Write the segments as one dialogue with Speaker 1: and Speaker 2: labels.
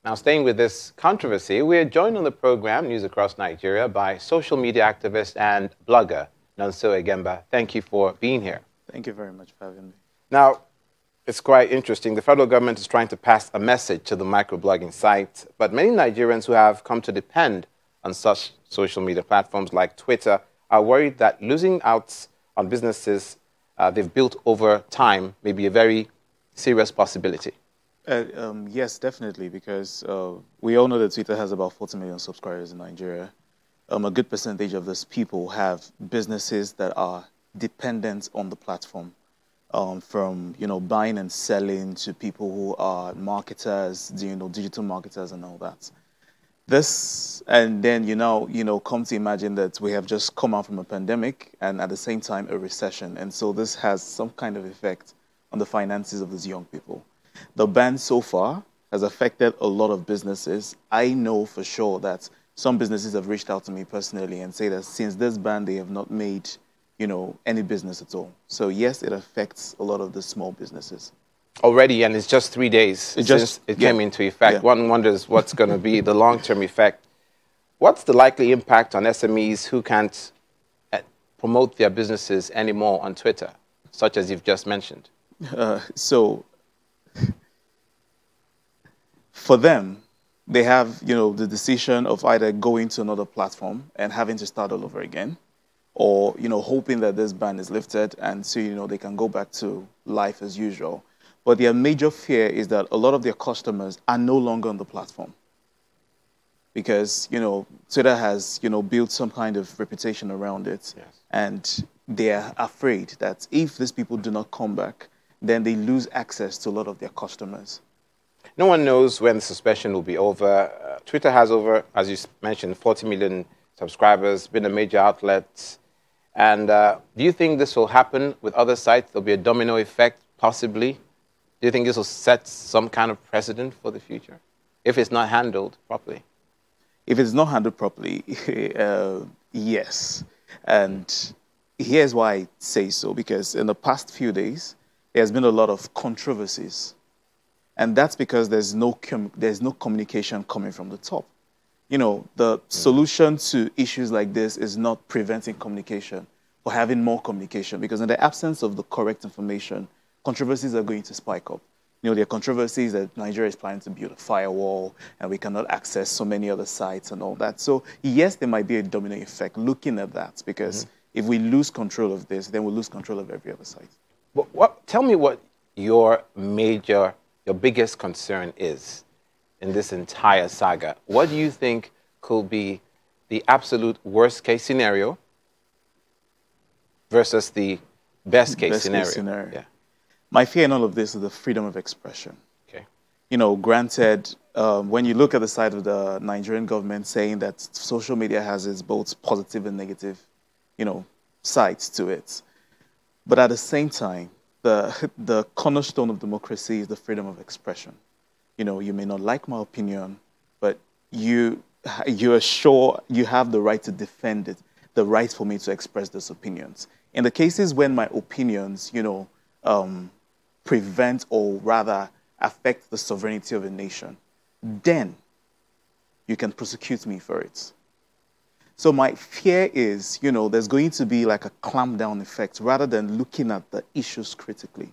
Speaker 1: Now, staying with this controversy, we are joined on the program, News Across Nigeria, by social media activist and blogger, Nonso Egemba. Thank you for being here.
Speaker 2: Thank you very much for having me.
Speaker 1: Now, it's quite interesting. The federal government is trying to pass a message to the microblogging site, but many Nigerians who have come to depend on such social media platforms like Twitter are worried that losing out on businesses they've built over time may be a very serious possibility.
Speaker 2: Yes, definitely, because we all know that Twitter has about 40 million subscribers in Nigeria. A good percentage of those people have businesses that are dependent on the platform, from buying and selling to people who are marketers, digital marketers and all that. This and then come to imagine that we have just come out from a pandemic and at the same time a recession, and so this has some kind of effect on the finances of these young people. The ban so far has affected a lot of businesses. I know for sure that some businesses have reached out to me personally and say that since this ban, they have not made, any business at all. So yes, it affects a lot of the small businesses.
Speaker 1: Already, and it's just 3 days since it came into effect. Yeah. One wonders what's going to be the long-term effect. What's the likely impact on SMEs who can't promote their businesses anymore on Twitter, such as you've just mentioned?
Speaker 2: So for them, they have, the decision of either going to another platform and having to start all over again, or, hoping that this ban is lifted and so, they can go back to life as usual. But their major fear is that a lot of their customers are no longer on the platform because, Twitter has, built some kind of reputation around it.
Speaker 1: Yes.
Speaker 2: And they are afraid that if these people do not come back, then they lose access to a lot of their customers.
Speaker 1: No one knows when the suspension will be over. Twitter has over, as you mentioned, 40 million subscribers, been a major outlet. And do you think this will happen with other sites? There'll be a domino effect, possibly? Do you think this will set some kind of precedent for the future, if it's not handled properly?
Speaker 2: If it's not handled properly, yes. And here's why I say so, because in the past few days, there's been a lot of controversies. And that's because there's no communication coming from the top. The solution to issues like this is not preventing communication, but having more communication. Because in the absence of the correct information, controversies are going to spike up. There are controversies that Nigeria is planning to build a firewall and we cannot access so many other sites and all that. So yes, there might be a domino effect looking at that, because if we lose control of this, then we'll lose control of every other site.
Speaker 1: Tell me what your biggest concern is in this entire saga. What do you think could be the absolute worst case scenario versus the best case scenario? Yeah.
Speaker 2: My fear in all of this is the freedom of expression.
Speaker 1: Okay.
Speaker 2: Granted, when you look at the side of the Nigerian government saying that social media has its both positive and negative, sides to it. But at the same time, the cornerstone of democracy is the freedom of expression. You may not like my opinion, but you are sure you have the right to defend it, the right for me to express those opinions. In the cases when my opinions, prevent or rather affect the sovereignty of a nation, then you can prosecute me for it. So my fear is, there's going to be like a clamp-down effect rather than looking at the issues critically.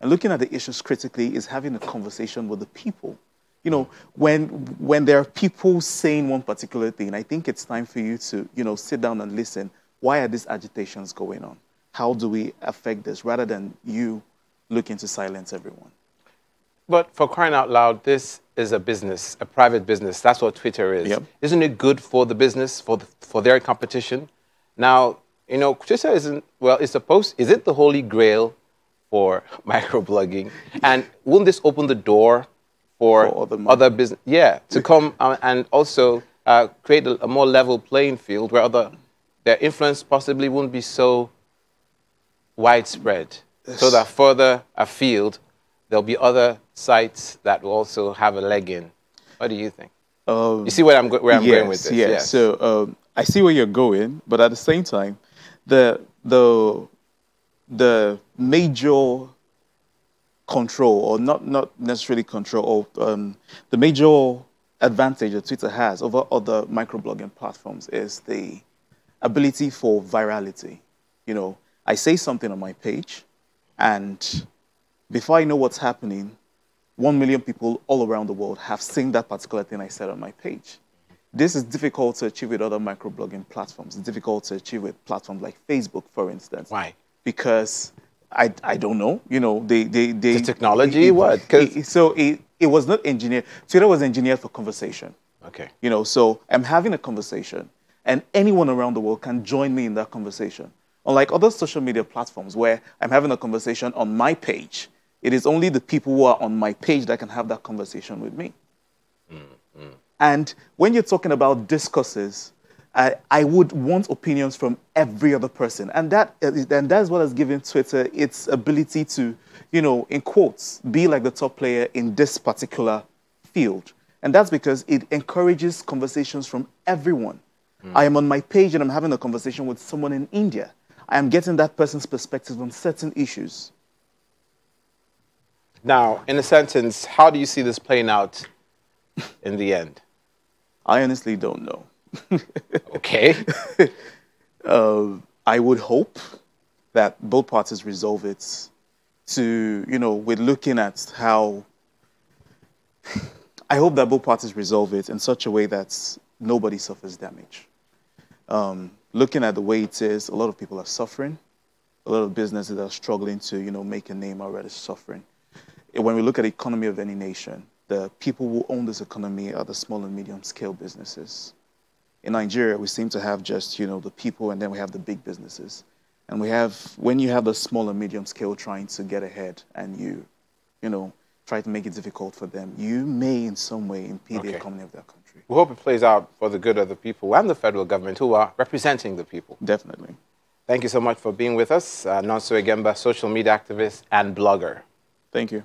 Speaker 2: And looking at the issues critically is having a conversation with the people. When there are people saying one particular thing, I think it's time for you to, sit down and listen. Why are these agitations going on? How do we affect this rather than you looking to silence everyone?
Speaker 1: But for crying out loud, this is a business, a private business. That's what Twitter is.
Speaker 2: Yep.
Speaker 1: Isn't it good for the business, for their competition? Now, Twitter isn't, well, is it the holy grail for microblogging? And wouldn't this open the door for other business, to come and also create a more level playing field where their influence possibly wouldn't be so widespread, so that further afield, there'll be other sites that will also have a leg in. What do you think? You see where I'm going with this?
Speaker 2: Yes. So I see where you're going, but at the same time, the major control, or not necessarily control, or the major advantage that Twitter has over other microblogging platforms is the ability for virality. You know, I say something on my page, and before I know what's happening, 1 million people all around the world have seen that particular thing I said on my page. This is difficult to achieve with other microblogging platforms. It's difficult to achieve with platforms like Facebook, for instance.
Speaker 1: Why?
Speaker 2: Because I don't know. You know,
Speaker 1: the technology. What?
Speaker 2: So it was not engineered. Twitter was engineered for conversation.
Speaker 1: Okay.
Speaker 2: You know, so I'm having a conversation, and anyone around the world can join me in that conversation. Unlike other social media platforms where I'm having a conversation on my page, it is only the people who are on my page that can have that conversation with me. And when you're talking about discourses, I would want opinions from every other person. And that's what has given Twitter its ability to, you know, in quotes, be like the top player in this particular field. And that's because it encourages conversations from everyone. I am on my page and I'm having a conversation with someone in India. I am getting that person's perspective on certain issues.
Speaker 1: Now, in a sentence, how do you see this playing out in the end?
Speaker 2: I honestly don't know.
Speaker 1: Okay.
Speaker 2: I would hope that both parties resolve it to, you know, we're looking at how, I hope that both parties resolve it in such a way that nobody suffers damage. Looking at the way it is, a lot of people are suffering. A lot of businesses are struggling to, you know, make a name already suffering. When we look at the economy of any nation, the people who own this economy are the small and medium scale businesses. In Nigeria, we seem to have just, you know, the people, and then we have the big businesses. And we have, when you have the small and medium scale trying to get ahead and you know, try to make it difficult for them, you may in some way impede the economy of that country.
Speaker 1: We hope it plays out for the good of the people and the federal government who are representing the people.
Speaker 2: Definitely.
Speaker 1: Thank you so much for being with us. Nonso Egemba, social media activist and blogger.
Speaker 2: Thank you.